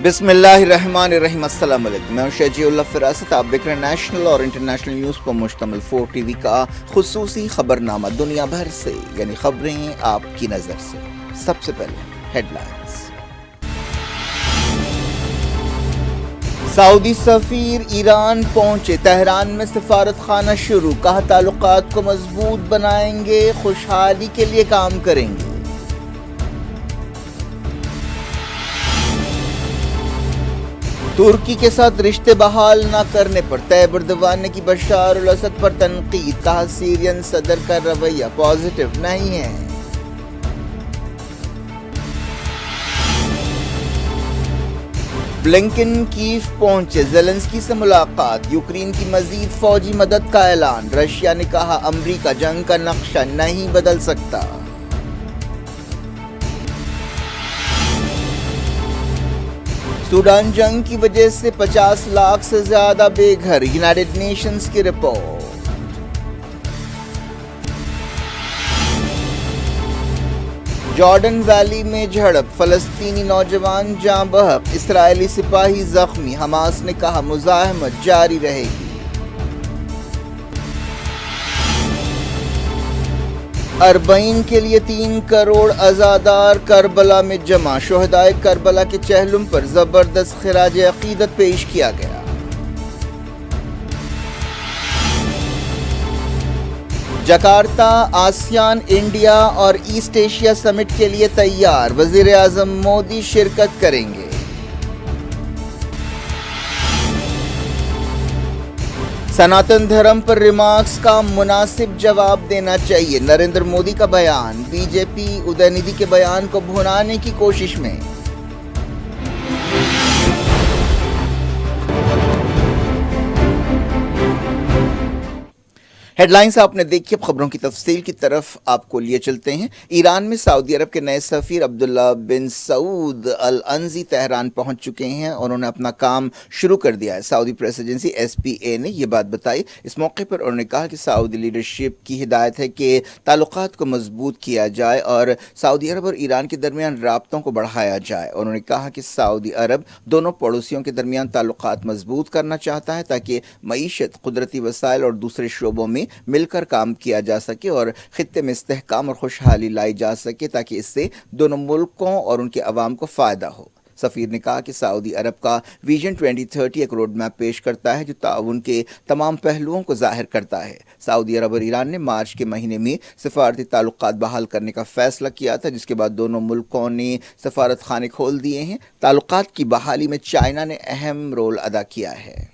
بسم اللہ الرحمن الرحیم۔ السلام علیکم، میں ہوں شجیع اللہ فراست۔ آپ دیکھ رہے ہیں نیشنل اور انٹرنیشنل نیوز پر مشتمل 4 ٹی وی کا خصوصی خبرنامہ دنیا بھر سے، یعنی خبریں آپ کی نظر سے۔ سب سے پہلے ہیڈ لائنز۔ سعودی سفیر ایران پہنچے، تہران میں سفارت خانہ شروع، کہا تعلقات کو مضبوط بنائیں گے، خوشحالی کے لیے کام کریں گے۔ ترکی کے ساتھ رشتے بحال نہ کرنے پر طیب اردوان نے کی بشار الاسد پر تنقید، کہا سیرین صدر کا رویہ پازیٹو نہیں ہے۔ بلنکن کیف پہنچے، زیلنسکی سے ملاقات، یوکرین کی مزید فوجی مدد کا اعلان، رشیا نے کہا امریکہ جنگ کا نقشہ نہیں بدل سکتا۔ سوڈان جنگ کی وجہ سے 50 لاکھ سے زیادہ بے گھر، یونائیٹڈ نیشنز کی رپورٹ۔ جارڈن ویلی میں جھڑپ، فلسطینی نوجوان جاں بحق، اسرائیلی سپاہی زخمی، حماس نے کہا مزاحمت جاری رہے گی۔ اربعین کے لیے 3 کروڑ عزادار کربلا میں جمع، شہدائے کربلا کے چہلم پر زبردست خراج عقیدت پیش کیا گیا۔ جکارتہ آسیان انڈیا اور ایسٹ ایشیا سمٹ کے لیے تیار، وزیر اعظم مودی شرکت کریں گے۔ سناتن دھرم پر ریمارکس کا مناسب جواب دینا چاہیے، نریندر مودی کا بیان، بی جے پی ادے ندھی کے بیان کو بھنانے کی کوشش میں۔ ہیڈ لائنز آپ نے دیکھی، اب خبروں کی تفصیل کی طرف آپ کو لیے چلتے ہیں۔ ایران میں سعودی عرب کے نئے سفیر عبداللہ بن سعود العنزی تہران پہنچ چکے ہیں اور انہوں نے اپنا کام شروع کر دیا ہے۔ سعودی پریس ایجنسی SPA نے یہ بات بتائی۔ اس موقع پر انہوں نے کہا کہ سعودی لیڈرشپ کی ہدایت ہے کہ تعلقات کو مضبوط کیا جائے اور سعودی عرب اور ایران کے درمیان رابطوں کو بڑھایا جائے۔ انہوں نے کہا کہ سعودی عرب دونوں پڑوسیوں کے درمیان تعلقات مضبوط کرنا چاہتا ہے تاکہ معیشت، قدرتی وسائل اور دوسرے شعبوں میں مل کر کام کیا جا سکے اور خطے میں استحکام اور خوشحالی لائی جا سکے تاکہ اس سے دونوں ملکوں اور ان کے عوام کو فائدہ ہو۔ سفیر نے کہا کہ سعودی عرب کا ویژن 2030 ایک روڈ میپ پیش کرتا ہے جو تعاون کے تمام پہلوؤں کو ظاہر کرتا ہے۔ سعودی عرب اور ایران نے مارچ کے مہینے میں سفارتی تعلقات بحال کرنے کا فیصلہ کیا تھا، جس کے بعد دونوں ملکوں نے سفارت خانے کھول دیے ہیں۔ تعلقات کی بحالی میں چائنا نے اہم رول ادا کیا ہے۔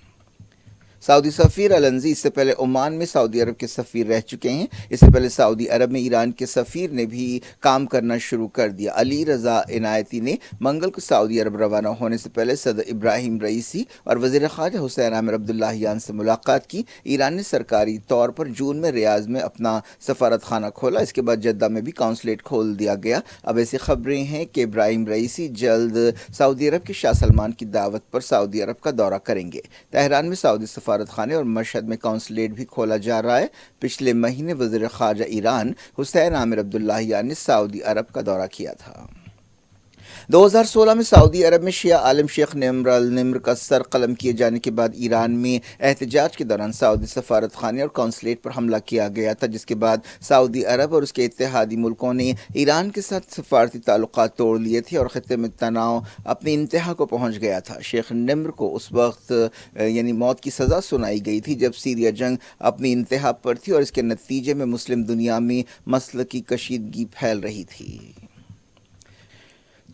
سعودی سفیر العنزی اس سے پہلے عمان میں سعودی عرب کے سفیر رہ چکے ہیں۔ اس سے پہلے سعودی عرب میں ایران کے سفیر نے بھی کام کرنا شروع کر دیا۔ علی رضا عنایتی نے منگل کو سعودی عرب روانہ ہونے سے پہلے صدر ابراہیم رئیسی اور وزیر خارجہ حسین عامر عبداللہیان سے ملاقات کی۔ ایران نے سرکاری طور پر جون میں ریاض میں اپنا سفارت خانہ کھولا، اس کے بعد جدہ میں بھی قونصلیٹ کھول دیا گیا۔ اب ایسی خبریں ہیں کہ ابراہیم رئیسی جلد سعودی عرب کے شاہ سلمان کی دعوت پر سعودی عرب کا دورہ کریں گے۔ تہران میں سعودی سفارت خانے اور مشہد میں قونصلیٹ بھی کھولا جا رہا ہے۔ پچھلے مہینے وزیر خارجہ ایران حسین عامر عبداللہیان نے سعودی عرب کا دورہ کیا تھا۔ 2016 میں سعودی عرب میں شیعہ عالم شیخ نمر النمر کا سر قلم کیے جانے کے بعد ایران میں احتجاج کے دوران سعودی سفارت خانے اور قونصلیٹ پر حملہ کیا گیا تھا، جس کے بعد سعودی عرب اور اس کے اتحادی ملکوں نے ایران کے ساتھ سفارتی تعلقات توڑ لیے تھے اور خطے میں تناؤ اپنی انتہا کو پہنچ گیا تھا۔ شیخ نمر کو اس وقت یعنی موت کی سزا سنائی گئی تھی جب سیریا جنگ اپنی انتہا پر تھی اور اس کے نتیجے میں مسلم دنیا میں مسلکی کشیدگی پھیل رہی تھی۔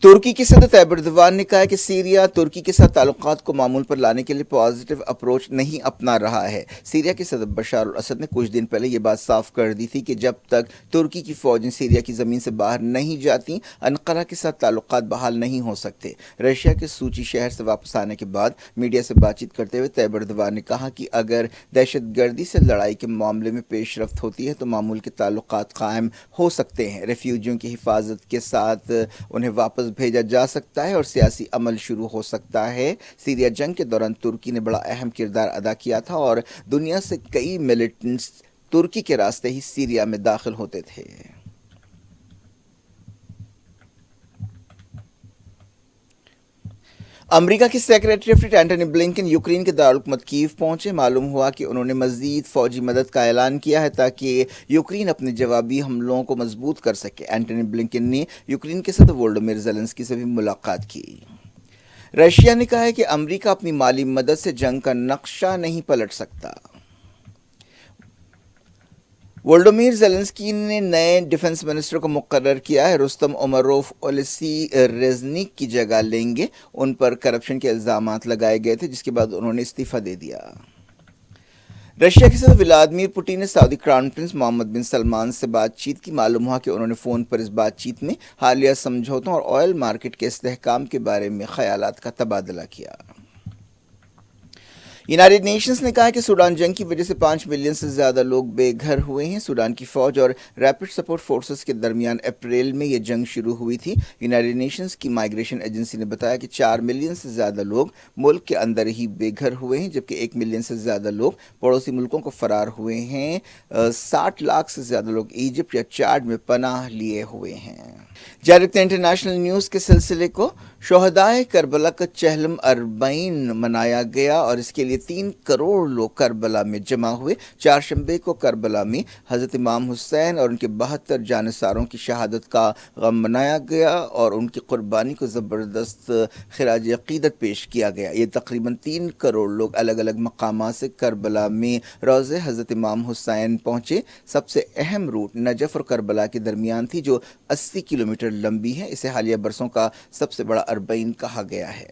ترکی کے صدر طیب اردوان نے کہا کہ سیریا ترکی کے ساتھ تعلقات کو معمول پر لانے کے لیے پازیٹو اپروچ نہیں اپنا رہا ہے۔ سیریا کے صدر بشار الاسد نے کچھ دن پہلے یہ بات صاف کر دی تھی کہ جب تک ترکی کی فوجیں سیریا کی زمین سے باہر نہیں جاتی، انقرہ کے ساتھ تعلقات بحال نہیں ہو سکتے۔ رشیا کے سوچی شہر سے واپس آنے کے بعد میڈیا سے بات چیت کرتے ہوئے طیب اردوان نے کہا کہ اگر دہشت گردی سے لڑائی کے معاملے میں پیش رفت ہوتی ہے تو معمول کے تعلقات قائم ہو سکتے ہیں، ریفیوجیوں کی حفاظت کے ساتھ انہیں واپس بھیجا جا سکتا ہے اور سیاسی عمل شروع ہو سکتا ہے۔ سیریا جنگ کے دوران ترکی نے بڑا اہم کردار ادا کیا تھا اور دنیا سے کئی ملیٹنٹس ترکی کے راستے ہی سیریا میں داخل ہوتے تھے۔ امریکہ کے secretary of state Antony Blinken Ukraine کے دارالحکومت کیف پہنچے۔ معلوم ہوا کہ انہوں نے مزید فوجی مدد کا اعلان کیا ہے تاکہ یوکرین اپنے جوابی حملوں کو مضبوط کر سکے۔ اینٹونی بلنکن نے یوکرین کے صدر وولودیمیر زیلنسکی سے بھی ملاقات کی۔ رشیا نے کہا ہے کہ امریکہ اپنی مالی مدد سے جنگ کا نقشہ نہیں پلٹ سکتا۔ وولودیمیر زیلنسکی نے نئے ڈیفنس منسٹر کو مقرر کیا ہے۔ رستم امروف اولیسی ریزنک کی جگہ لیں گے۔ ان پر کرپشن کے الزامات لگائے گئے تھے، جس کے بعد انہوں نے استعفیٰ دے دیا۔ رشیا کے صدر ولادیمیر پوٹن نے سعودی کراؤن پرنس محمد بن سلمان سے بات چیت کی۔ معلوم ہوا کہ انہوں نے فون پر اس بات چیت میں حالیہ سمجھوتوں اور آئل مارکیٹ کے استحکام کے بارے میں خیالات کا تبادلہ کیا۔ یونائیٹڈ نیشنز نے کہا کہ سوڈان جنگ کی وجہ سے 5 ملین سے زیادہ لوگ بے گھر ہوئے ہیں۔ سوڈان کی فوج اور ریپڈ سپورٹ فورسز کے درمیان اپریل میں یہ جنگ شروع ہوئی تھی۔ یونائیٹڈ نیشنز کی مائیگریشن ایجنسی نے بتایا کہ 4 ملین سے زیادہ لوگ ملک کے اندر ہی بے گھر ہوئے ہیں، جبکہ 1 ملین سے زیادہ لوگ پڑوسی ملکوں کو فرار ہوئے ہیں۔ 60 لاکھ سے زیادہ لوگ ایجپٹ یا چاڈ میں پناہ لیے ہوئے ہیں۔ جاری رکھتے ہیں انٹرنیشنل نیوز کے سلسلے کو۔ شہدائے کربلا کا چہلم اربعین منایا گیا اور اس کے لیے 3 کروڑ لوگ کربلا میں جمع ہوئے۔ چہارشنبے کو کربلا میں حضرت امام حسین اور ان کے 72 جانثاروں کی شہادت کا غم منایا گیا اور ان کی قربانی کو زبردست خراج عقیدت پیش کیا گیا۔ یہ تقریباً 3 کروڑ لوگ الگ الگ مقامات سے کربلا میں روضہ حضرت امام حسین پہنچے۔ سب سے اہم روٹ نجف اور کربلا کے درمیان تھی، جو 80 کلومیٹر لمبی ہے۔ اسے حالیہ برسوں کا سب سے بڑا اربعین کہا گیا ہے۔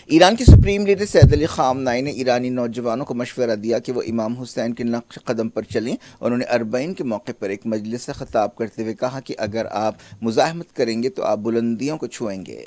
ایران کے سپریم لیڈر سید علی خامنائی نے ایرانی نوجوانوں کو مشورہ دیا کہ وہ امام حسین کے نقش قدم پر چلیں۔ انہوں نے اربعین کے موقع پر ایک مجلس سے خطاب کرتے ہوئے کہا کہ اگر آپ مزاحمت کریں گے تو آپ بلندیوں کو چھوئیں گے۔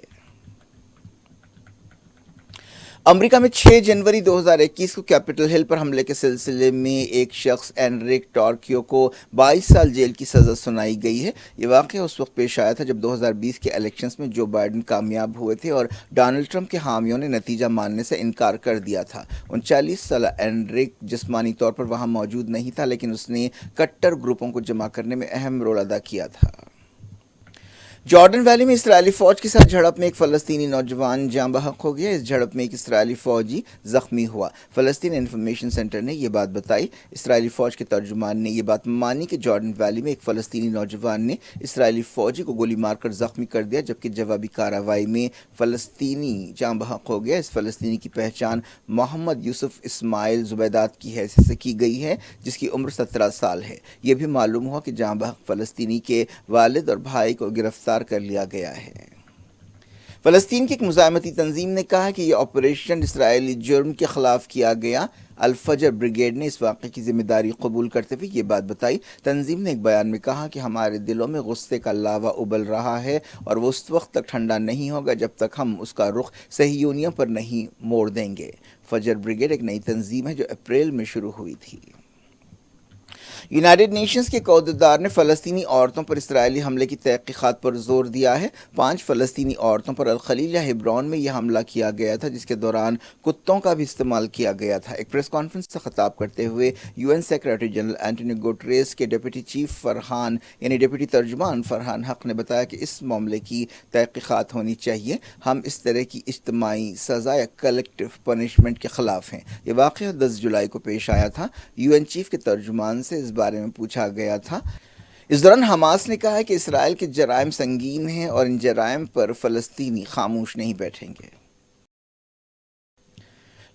امریکہ میں 6 جنوری 2021 کو کیپٹل ہل پر حملے کے سلسلے میں ایک شخص اینریک ٹارکیو کو 22 سال جیل کی سزا سنائی گئی ہے۔ یہ واقعہ اس وقت پیش آیا تھا جب 2020 کے الیکشنز میں جو بائیڈن کامیاب ہوئے تھے اور ڈونلڈ ٹرمپ کے حامیوں نے نتیجہ ماننے سے انکار کر دیا تھا۔ 39 سالہ اینریک جسمانی طور پر وہاں موجود نہیں تھا، لیکن اس نے کٹر گروپوں کو جمع کرنے میں اہم رول ادا کیا تھا۔ جارڈن ویلی میں اسرائیلی فوج کے ساتھ جھڑپ میں ایک فلسطینی نوجوان جاں بحق ہو گیا۔ اس جھڑپ میں ایک اسرائیلی فوجی زخمی ہوا۔ فلسطین انفارمیشن سینٹر نے یہ بات بتائی۔ اسرائیلی فوج کے ترجمان نے یہ بات مانی کہ جارڈن ویلی میں ایک فلسطینی نوجوان نے اسرائیلی فوجی کو گولی مار کر زخمی کر دیا، جبکہ جوابی کارروائی میں فلسطینی جاں بحق ہو گیا۔ اس فلسطینی کی پہچان محمد یوسف اسماعیل زبیدات کی حیثیت سے کی گئی ہے، جس کی عمر 17 سال ہے۔ یہ بھی معلوم ہوا کہ جاں بحق فلسطینی کے والد اور بھائی کو گرفتار کر لیا گیا ہے۔ فلسطین کی ایک مزاحمتی تنظیم نے کہا کہ یہ آپریشن اسرائیلی جرم کے خلاف کیا گیا۔ الفجر بریگیڈ نے اس واقعے کی ذمہ داری قبول کرتے ہوئے یہ بات بتائی۔ تنظیم نے ایک بیان میں کہا کہ ہمارے دلوں میں غصے کا لاوا ابل رہا ہے اور وہ اس وقت تک ٹھنڈا نہیں ہوگا جب تک ہم اس کا رخ صہیونیوں پر نہیں موڑ دیں گے۔ فجر بریگیڈ ایک نئی تنظیم ہے جو اپریل میں شروع ہوئی تھی۔ یونائیٹڈ نیشنز کے عہدیدار نے فلسطینی عورتوں پر اسرائیلی حملے کی تحقیقات پر زور دیا ہے۔ 5 فلسطینی عورتوں پر الخلیل یا ہیبرون میں یہ حملہ کیا گیا تھا، جس کے دوران کتوں کا بھی استعمال کیا گیا تھا۔ ایک پریس کانفرنس سے خطاب کرتے ہوئے UN secretary general Antony Guterres کے ڈپٹی چیف فرحان ڈپٹی ترجمان فرحان حق نے بتایا کہ اس معاملے کی تحقیقات ہونی چاہیے۔ ہم اس طرح کی اجتماعی سزا یا کلیکٹیو پنشمنٹ کے خلاف ہیں۔ یہ واقعہ 10 جولائی کو پیش آیا تھا۔ UN چیف کے ترجمان سے اس بارے میں پوچھا گیا تھا۔ اس دوران حماس نے کہا کہ اسرائیل کے جرائم سنگین ہیں اور ان جرائم پر فلسطینی خاموش نہیں بیٹھیں گے۔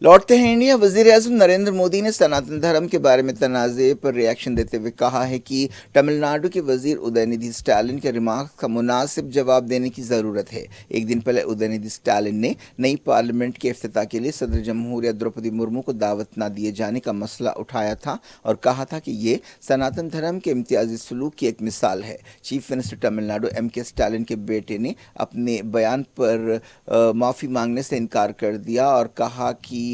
لوٹتے ہیں انڈیا۔ وزیر اعظم نریندر مودی نے سناتن دھرم کے بارے میں تنازع پر ری ایکشن دیتے ہوئے کہا ہے کہ تمل ناڈو کے وزیر ادے ندھی اسٹالن کے ریمارکس کا مناسب جواب دینے کی ضرورت ہے۔ ایک دن پہلے ادے ندھی اسٹالن نے نئی پارلیمنٹ کے افتتاح کے لیے صدر جمہوریہ دروپدی مرمو کو دعوت نہ دیے جانے کا مسئلہ اٹھایا تھا اور کہا تھا کہ یہ سناتن دھرم کے امتیازی سلوک کی ایک مثال ہے۔ چیف منسٹر تمل ناڈو کے اسٹالن کے بیٹے نے اپنے بیان پر معافی مانگنے سے انکار کر دیا اور کہا کہ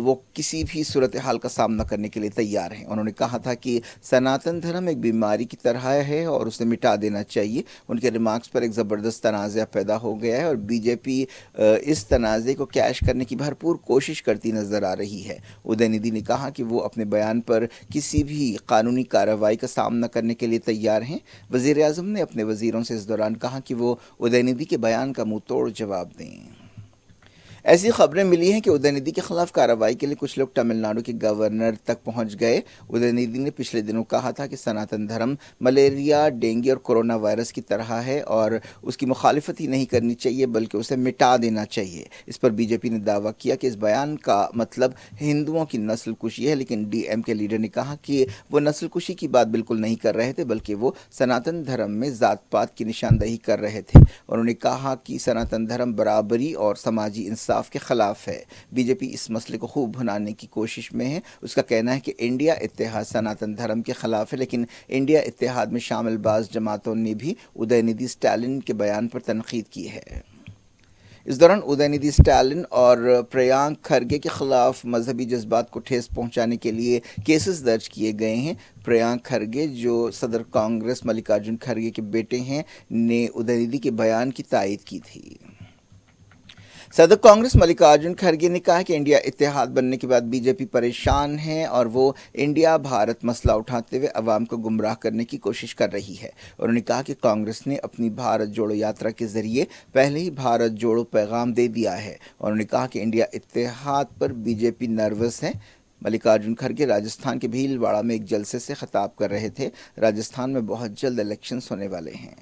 وہ کسی بھی صورتحال کا سامنا کرنے کے لیے تیار ہیں۔ انہوں نے کہا تھا کہ سناتن دھرم ایک بیماری کی طرح ہے اور اسے مٹا دینا چاہیے۔ ان کے ریمارکس پر ایک زبردست تنازع پیدا ہو گیا ہے اور بی جے پی اس تنازع کو کیش کرنے کی بھرپور کوشش کرتی نظر آ رہی ہے۔ ادے ندھی نے کہا کہ وہ اپنے بیان پر کسی بھی قانونی کارروائی کا سامنا کرنے کے لیے تیار ہیں۔ وزیر اعظم نے اپنے وزیروں سے اس دوران کہا کہ وہ ادے ندھی کے بیان کا منہ توڑ جواب دیں۔ ایسی خبریں ملی ہیں کہ ادے ندھی کے خلاف کارروائی کے لیے کچھ لوگ تمل ناڈو کے گورنر تک پہنچ گئے۔ ادے ندھی نے پچھلے دنوں کہا تھا کہ سناتن دھرم ملیریا، ڈینگی اور کورونا وائرس کی طرح ہے اور اس کی مخالفت ہی نہیں کرنی چاہیے بلکہ اسے مٹا دینا چاہیے۔ اس پر بی جے پی نے دعویٰ کیا کہ اس بیان کا مطلب ہندوؤں کی نسل کشی ہے، لیکن ڈی ایم کے لیڈر نے کہا کہ وہ نسل کشی کی بات بالکل نہیں کر رہے تھے بلکہ وہ سناتن دھرم میں ذات پات کی نشاندہی کر رہے تھے۔ انہوں نے کہا کہ سناتن دھرم برابری اور سماجی انصاف کے خلاف ہے۔ بی جے پی اس مسئلے کو خوب بھنانے کی کوشش میں ہے۔ اس کا کہنا ہے کہ انڈیا اتحاد سناتن دھرم کے خلاف ہے، لیکن انڈیا اتحاد میں شامل بعض جماعتوں نے بھی ادے ندھی اسٹالن کے بیان پر تنقید کی ہے۔ اس دوران ادے ندھی اسٹالن اور پریانک کھرگے کے خلاف مذہبی جذبات کو ٹھیس پہنچانے کے لیے کیسز درج کیے گئے ہیں۔ پریانک کھرگے جو صدر کانگریس ملکارجن کھرگے کے بیٹے ہیں نے ادے ندھی کے بیان کی تائید کی تھی۔ صدر کانگریس ملکارجن کھرگے نے کہا کہ انڈیا اتحاد بننے کے بعد بی جے پی پریشان ہے اور وہ انڈیا بھارت مسئلہ اٹھاتے ہوئے عوام کو گمراہ کرنے کی کوشش کر رہی ہے۔ انہوں نے کہا کہ کانگریس نے اپنی بھارت جوڑو یاترا کے ذریعے پہلے ہی بھارت جوڑو پیغام دے دیا ہے۔ انہوں نے کہا کہ انڈیا اتحاد پر بی جے پی نروس ہے۔ ملکارجن کھرگے راجستھان کے بھیل واڑہ میں ایک جلسے سے خطاب کر رہے تھے۔ راجستھان میں بہت جلد الیکشنز ہونے والے ہیں۔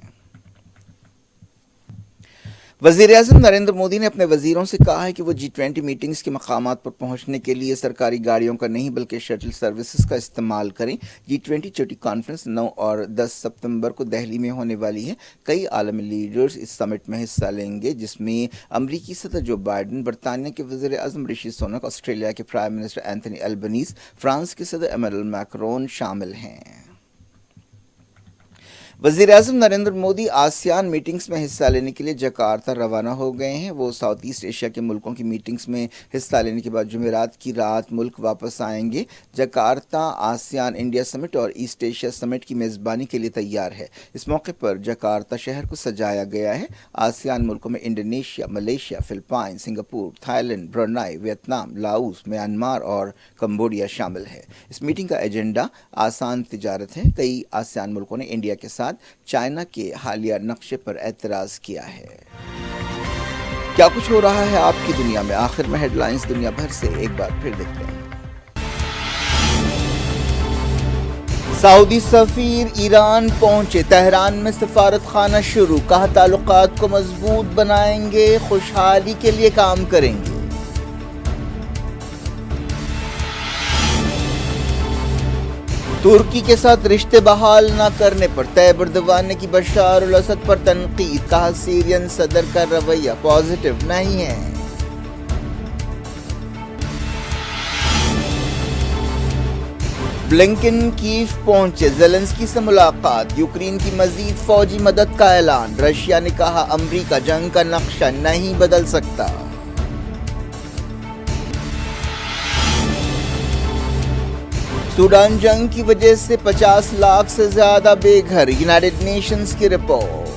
وزیر اعظم نریندر مودی نے اپنے وزیروں سے کہا ہے کہ وہ G20 میٹنگز کے مقامات پر پہنچنے کے لیے سرکاری گاڑیوں کا نہیں بلکہ شٹل سروسز کا استعمال کریں۔ G20 چوٹی کانفرنس 9 اور 10 ستمبر کو دہلی میں ہونے والی ہے۔ کئی عالمی لیڈرز اس سمٹ میں حصہ لیں گے جس میں امریکی صدر جو بائیڈن، برطانیہ کے وزیر اعظم رشی سونک، آسٹریلیا کے prime minister Anthony Albanese, France کے صدر ایمینوئل میکرون شامل ہیں۔ وزیر اعظم نریندر مودی آسیان میٹنگز میں حصہ لینے کے لیے جکارتہ روانہ ہو گئے ہیں۔ وہ ساؤتھ ایسٹ ایشیا کے ملکوں کی میٹنگز میں حصہ لینے کے بعد جمعرات کی رات ملک واپس آئیں گے۔ جکارتہ آسیان انڈیا سمٹ اور ایسٹ ایشیا سمٹ کی میزبانی کے لیے تیار ہے۔ اس موقع پر جکارتہ شہر کو سجایا گیا ہے۔ آسیان ملکوں میں Indonesia, Malaysia, Philippines, Singapore, Thailand, Brunei, Vietnam, Laos, Myanmar اور کمبوڈیا شامل ہے۔ اس میٹنگ کا ایجنڈا آسان تجارت ہے۔ کئی آسیان ملکوں نے انڈیا کے ساتھ چائنا کے حالیہ نقشے پر اعتراض کیا ہے۔ کیا کچھ ہو رہا ہے آپ کی دنیا میں؟ آخر میں ہیڈ لائنز دنیا بھر سے ایک بار پھر دیکھتے ہیں۔ سعودی سفیر ایران پہنچے، تہران میں سفارت خانہ شروع، کہا تعلقات کو مضبوط بنائیں گے، خوشحالی کے لیے کام کریں گے۔ ترکی کے ساتھ رشتے بحال نہ کرنے پر طیب اردوان نے کی بشار الاسد پر تنقید، کہا سیرین صدر کا رویہ پازیٹیو نہیں ہے۔ بلنکن کیف پہنچے، زیلنسکی سے ملاقات، یوکرین کی مزید فوجی مدد کا اعلان، رشیا نے کہا امریکہ جنگ کا نقشہ نہیں بدل سکتا۔ سوڈان جنگ کی وجہ سے 50 لاکھ سے زیادہ بے گھر، یونائیٹڈ نیشنز کی رپورٹ۔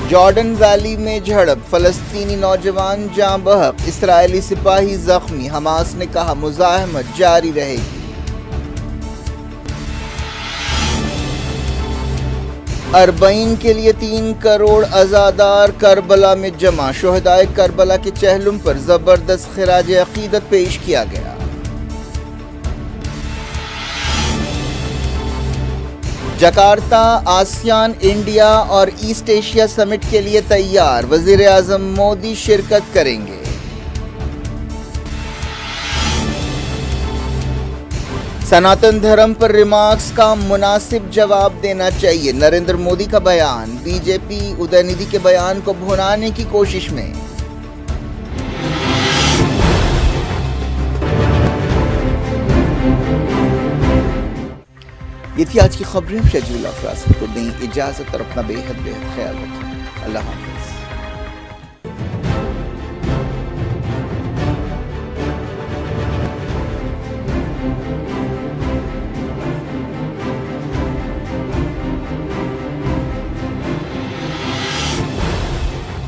جارڈن ویلی میں جھڑپ، فلسطینی نوجوان جاں بحق، اسرائیلی سپاہی زخمی، حماس نے کہا مزاحمت جاری رہے گی۔ اربعین کے لیے 3 کروڑ عزادار کربلا میں جمع، شہدائے کربلا کے چہلم پر زبردست خراج عقیدت پیش کیا گیا۔ جکارتہ آسیان انڈیا اور ایسٹ ایشیا سمٹ کے لیے تیار، وزیر اعظم مودی شرکت کریں گے۔ سناتن دھرم پر ریمارکس کا مناسب جواب دینا چاہیے، نریندر مودی کا بیان، بی جے پی ادے ندھی کے بیان کو بھنانے کی کوشش میں۔ یہ تھی آج کی خبریں، شجیل افراز کو دیں اجازت اور اپنا بے حد خیال رکھیں۔ اللہ حافظ۔